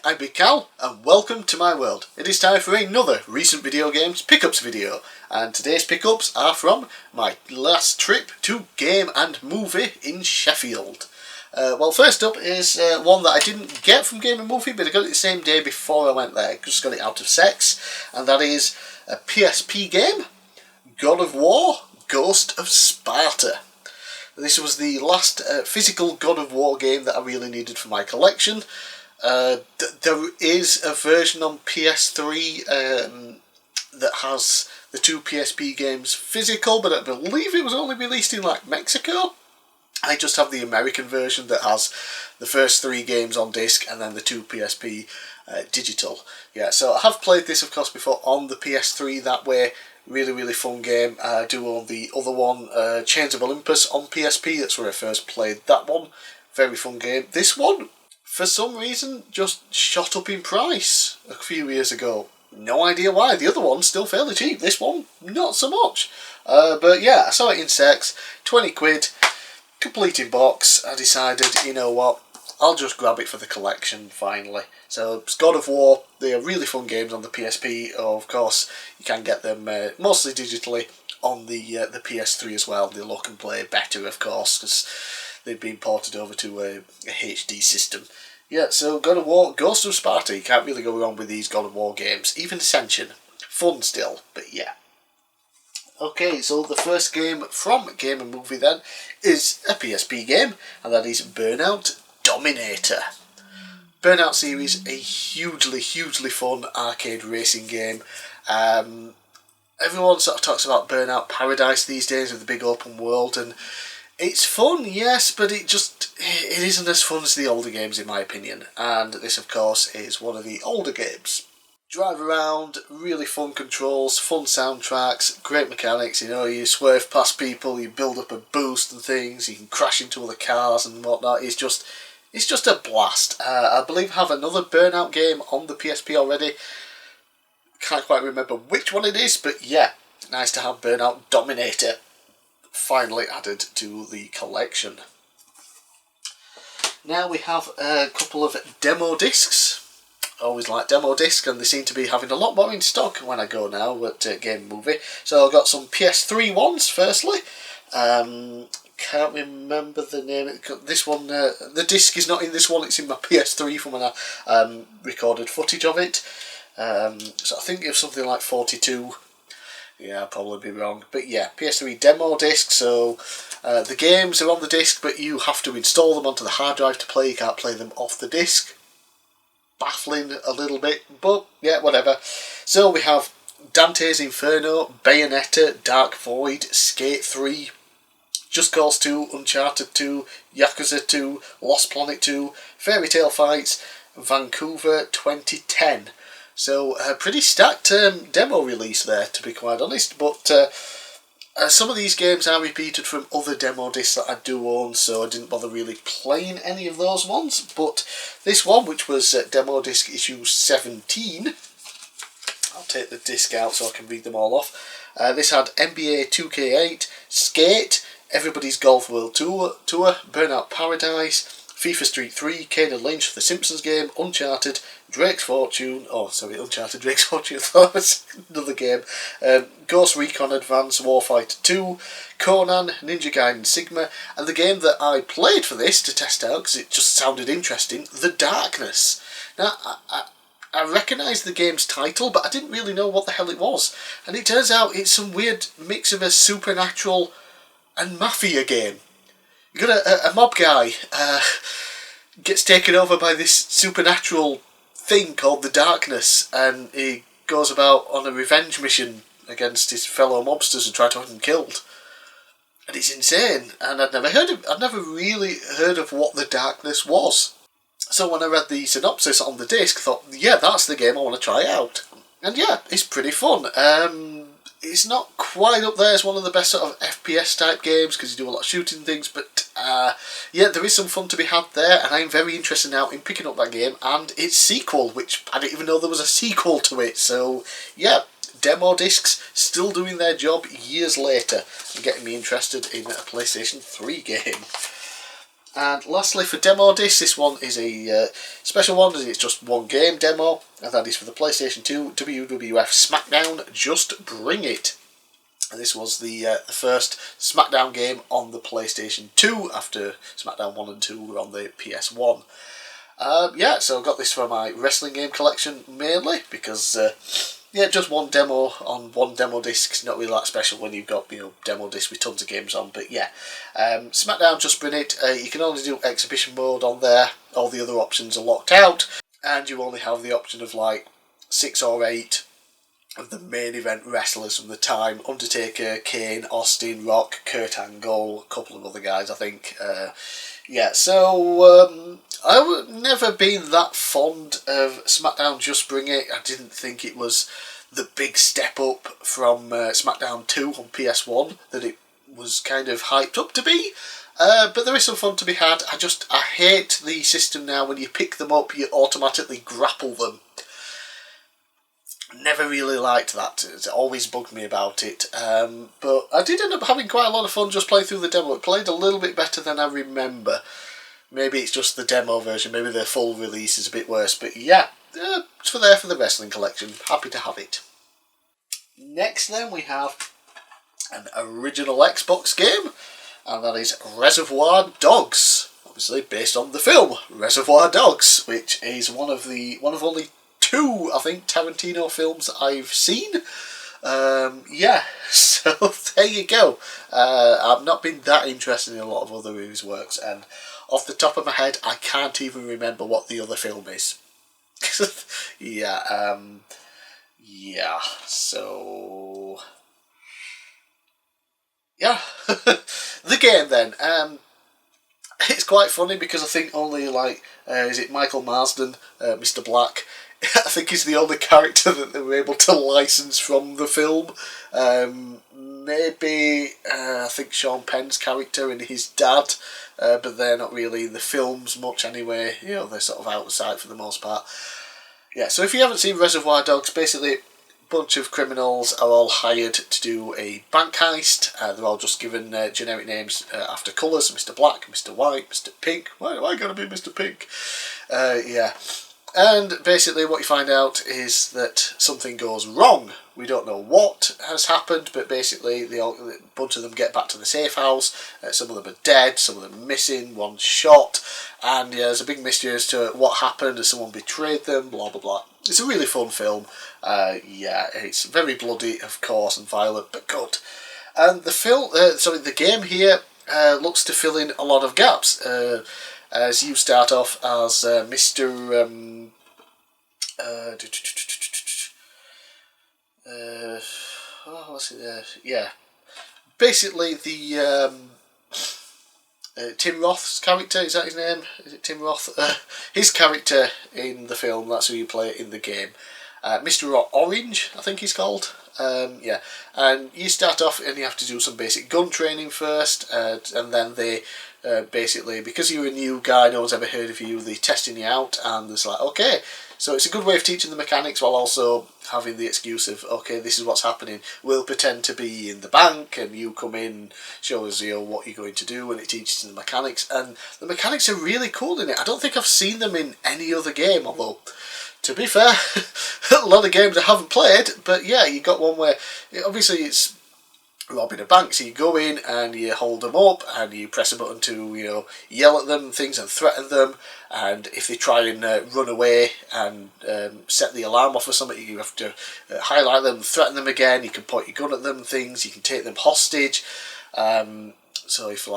I'm bigcal, and welcome to my world. It is time for another recent video games pickups video, and today's pickups are from my last trip to Game and Movie in Sheffield. Well, first up is one that I didn't get from Game and Movie, but I got it the same day before I went there. Just got it out of sex, and that is a PSP game, God of War, Ghost of Sparta. This was the last physical God of War game that I really needed for my collection. There is a version on PS3 that has the two PSP games physical, but I believe it was only released in like Mexico. I just have the American version that has the first three games on disc and then the two PSP digital. Yeah, so I have played this of course before on the PS3 that way. Really fun game. I do own the other one, Chains of Olympus on PSP. That's where I first played that one. Very fun game. This one, for some reason, just shot up in price a few years ago. No idea why. The other one's still fairly cheap. This one, not so much. But yeah, I saw it in sex. 20 quid. Complete in box. I decided, you know what, I'll just grab it for the collection finally. So it's God of War. They are really fun games on the PSP. Of course, you can get them mostly digitally on the PS3 as well. They look and play better, of course, because they've been ported over to a HD system. Yeah, so God of War, Ghost of Sparta. You can't really go wrong with these God of War games. Even Ascension, fun still, but yeah. Okay, so the first game from Game and Movie then is a PSP game, and that is Burnout Dominator. Burnout series, a hugely fun arcade racing game. Everyone sort of talks about Burnout Paradise these days with the big open world, and it's fun, yes, but it isn't as fun as the older games in my opinion. And this, of course, is one of the older games. Drive around, really fun controls, fun soundtracks, great mechanics. You know, you swerve past people, you build up a boost and things. You can crash into other cars and whatnot. It's just a blast. I believe I have another Burnout game on the PSP already. Can't quite remember which one it is, but yeah, nice to have Burnout Dominator finally added to the collection. Now we have a couple of demo discs. Always like demo discs, and they seem to be having a lot more in stock when I go now at Game Movie. So I've got some PS3 ones firstly. Can't remember the name. This one, the disc is not in this one, it's in my PS3 from when I recorded footage of it. So I think it was something like 42. Yeah, I'll probably be wrong. But yeah, PS3 demo disc, so the games are on the disc, but you have to install them onto the hard drive to play. You can't play them off the disc. Baffling a little bit, but yeah, whatever. So we have Dante's Inferno, Bayonetta, Dark Void, Skate 3, Just Cause 2, Uncharted 2, Yakuza 2, Lost Planet 2, Fairy Tail Fights, Vancouver 2010. So a pretty stacked demo release there, to be quite honest, but some of these games are repeated from other demo discs that I do own, so I didn't bother really playing any of those ones. But this one, which was demo disc issue 17, I'll take the disc out so I can read them all off. This had NBA 2K8, Skate, Everybody's Golf World Tour, Burnout Paradise, FIFA Street 3, Kane and Lynch, The Simpsons Game, Uncharted, Drake's Fortune, Uncharted Drake's Fortune, I thought it was another game, Ghost Recon Advance Warfighter 2, Conan, Ninja Gaiden Sigma, and the game that I played for this to test out, because it just sounded interesting, The Darkness. Now, I recognised the game's title, but I didn't really know what the hell it was, and it turns out it's some weird mix of a supernatural and mafia game. You got a mob guy gets taken over by this supernatural thing called the Darkness, and he goes about on a revenge mission against his fellow mobsters and try to have them killed. And it's insane, and I'd never really heard of what the Darkness was. So when I read the synopsis on the disc, I thought, yeah, that's the game I want to try out. And yeah, it's pretty fun. It's not quite up there as one of the best sort of FPS type games because you do a lot of shooting things, but yeah, there is some fun to be had there, and I'm very interested now in picking up that game and its sequel, which I didn't even know there was a sequel to it. So yeah, demo discs still doing their job years later and getting me interested in a PlayStation 3 game. And lastly, for demo disc, this one is a special one, as it's just one game demo, and that is for the PlayStation 2 WWF SmackDown Just Bring It. And this was the first SmackDown game on the PlayStation 2 after SmackDown 1 and 2 were on the PS1. Yeah, so I got this for my wrestling game collection mainly because, yeah, just one demo on one demo disc is not really that special when you've got, demo disc with tons of games on. But yeah, SmackDown Just Bring It, you can only do exhibition mode on there, all the other options are locked out, and you only have the option of like 6 or 8 of the main event wrestlers from the time: Undertaker, Kane, Austin, Rock, Kurt Angle, a couple of other guys, I think. Yeah, so I've never been that fond of SmackDown Just Bring It. I didn't think it was the big step up from SmackDown 2 on PS1 that it was kind of hyped up to be. But there is some fun to be had. I hate the system now when you pick them up, you automatically grapple them. Never really liked that. It always bugged me about it. But I did end up having quite a lot of fun just playing through the demo. It played a little bit better than I remember. Maybe it's just the demo version. Maybe the full release is a bit worse. But yeah, it's for the wrestling collection. Happy to have it. Next then we have an original Xbox game, and that is Reservoir Dogs. Obviously based on the film Reservoir Dogs, which is one of only 2, I think, Tarantino films that I've seen. Yeah, so there you go. I've not been that interested in a lot of other of his works, and off the top of my head, I can't even remember what the other film is. Yeah, yeah, so... yeah, the game then. It's quite funny because I think only, is it Michael Marsden, Mr. Black, I think he's the only character that they were able to license from the film. Maybe, I think Sean Penn's character and his dad, but they're not really in the films much anyway. They're sort of outside for the most part. Yeah, so if you haven't seen Reservoir Dogs, basically a bunch of criminals are all hired to do a bank heist. They're all just given generic names after colours: Mr. Black, Mr. White, Mr. Pink. Why do I gotta be Mr. Pink? Yeah. And basically what you find out is that something goes wrong. We don't know what has happened, but basically a bunch of them get back to the safe house. Some of them are dead, some of them are missing, one's shot, and there's a big mystery as to what happened, as someone betrayed them, blah blah blah. It's a really fun film. Yeah, it's very bloody, of course, and violent, but good. And the game here looks to fill in a lot of gaps. As you start off as Mr. What's it there? Yeah, basically the Tim Roth's character, is that his name? Is it Tim Roth? His character in the film, that's who you play in the game. Mr. Orange, I think he's called. Yeah, and you start off and you have to do some basic gun training first, and then they basically, because you're a new guy, no one's ever heard of you, they're testing you out, and it's like, okay, so it's a good way of teaching the mechanics while also having the excuse of, okay, this is what's happening, we'll pretend to be in the bank, and you come in, show us what you're going to do, and it teaches you the mechanics, and the mechanics are really cool in it. I don't think I've seen them in any other game, although, to be fair, a lot of games I haven't played, but yeah, you got one where, obviously it's robbing a bank, so you go in and you hold them up and you press a button to yell at them things and threaten them, and if they try and run away and set the alarm off or something, you have to highlight them, threaten them again. You can point your gun at them, things, you can take them hostage. So if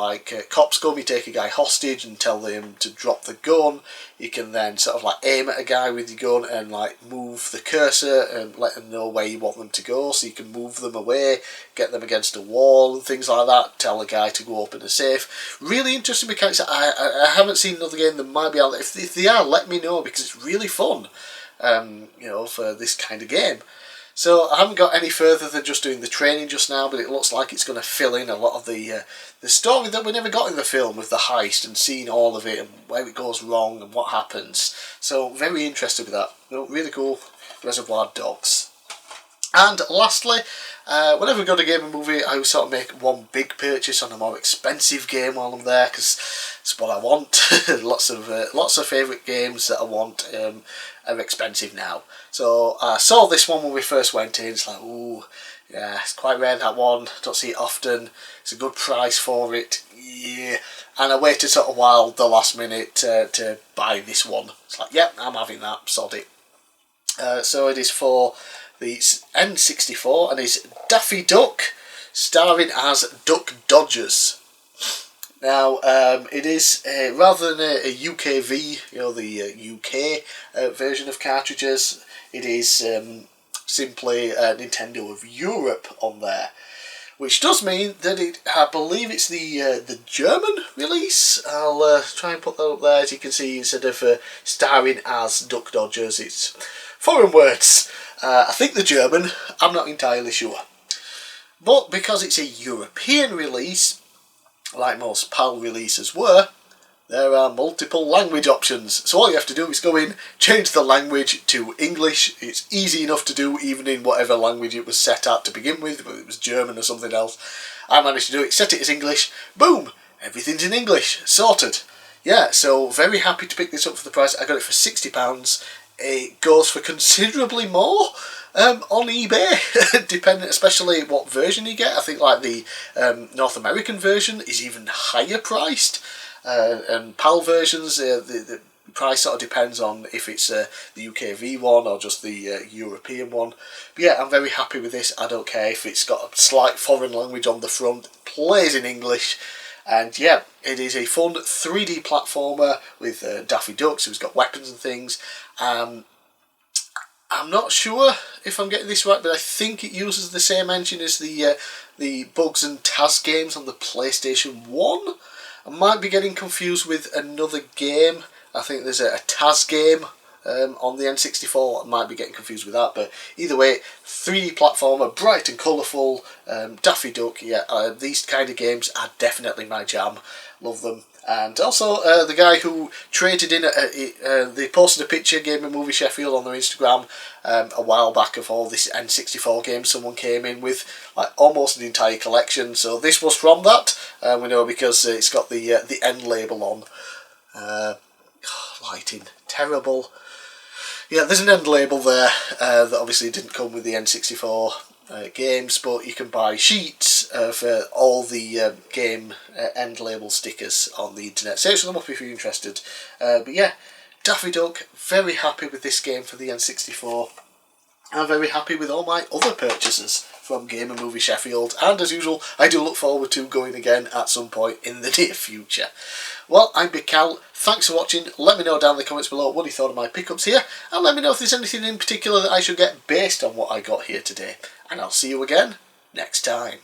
cops come, you take a guy hostage and tell them to drop the gun. You can then sort of aim at a guy with your gun and move the cursor and let them know where you want them to go, so you can move them away, get them against a wall and things like that, tell a guy to go open a safe. Really interesting mechanics. I haven't seen another game that might be out there. If they are, let me know, because it's really fun, for this kind of game. So I haven't got any further than just doing the training just now, but it looks like it's going to fill in a lot of the story that we never got in the film, with the heist and seeing all of it and where it goes wrong and what happens. So very interested with that. Really cool. Reservoir Dogs. And lastly, whenever I go to Game and Movie, I sort of make one big purchase on a more expensive game while I'm there, because it's what I want. lots of favourite games that I want are expensive now. So I saw this one when we first went in. It's like, ooh, yeah, it's quite rare, that one. Don't see it often. It's a good price for it. Yeah. And I waited sort of a while, the last minute, to buy this one. It's like, yep, I'm having that. Sod it. So it is for the N64 and is Daffy Duck, starring as Duck Dodgers. Now, it is rather than a UKV, the UK version of cartridges, it is simply Nintendo of Europe on there, which does mean that I believe it's the German release. I'll try and put that up there. As you can see, instead of starring as Duck Dodgers, it's foreign words. I think the German, I'm not entirely sure. But because it's a European release, like most PAL releases were, there are multiple language options. So all you have to do is go in, change the language to English. It's easy enough to do even in whatever language it was set at to begin with, whether it was German or something else. I managed to do it, set it as English, boom, everything's in English, sorted. Yeah, so very happy to pick this up for the price. I got it for £60. It goes for considerably more on eBay, depending, especially what version you get. I think like the North American version is even higher priced, and PAL versions, the price sort of depends on if it's the UKV one or just the European one. But yeah, I'm very happy with this. I don't care if it's got a slight foreign language on the front, plays in English. And yeah, it is a fun 3D platformer with Daffy Duck, so he's got weapons and things. I'm not sure if I'm getting this right, but I think it uses the same engine as the Bugs and Taz games on the PlayStation 1. I might be getting confused with another game. I think there's a Taz game on the N64. I might be getting confused with that, but either way, 3D platformer, bright and colourful, Daffy Duck. Yeah, these kind of games are definitely my jam. Love them. And also the guy who traded in, they posted a picture, Game and Movie Sheffield, on their Instagram a while back of all this N64 games. Someone came in with like almost an entire collection. So this was from that. We know because it's got the N label on. Lighting, terrible. Yeah, there's an end label there that obviously didn't come with the N64 games, but you can buy sheets for all the game end label stickers on the internet. Search them up if you're interested. But yeah, Daffy Duck, very happy with this game for the N64. I'm very happy with all my other purchases from Game and Movie Sheffield, and as usual, I do look forward to going again at some point in the near future. Well, I'm bigcal. Thanks for watching. Let me know down in the comments below what you thought of my pickups here, and let me know if there's anything in particular that I should get based on what I got here today. And I'll see you again next time.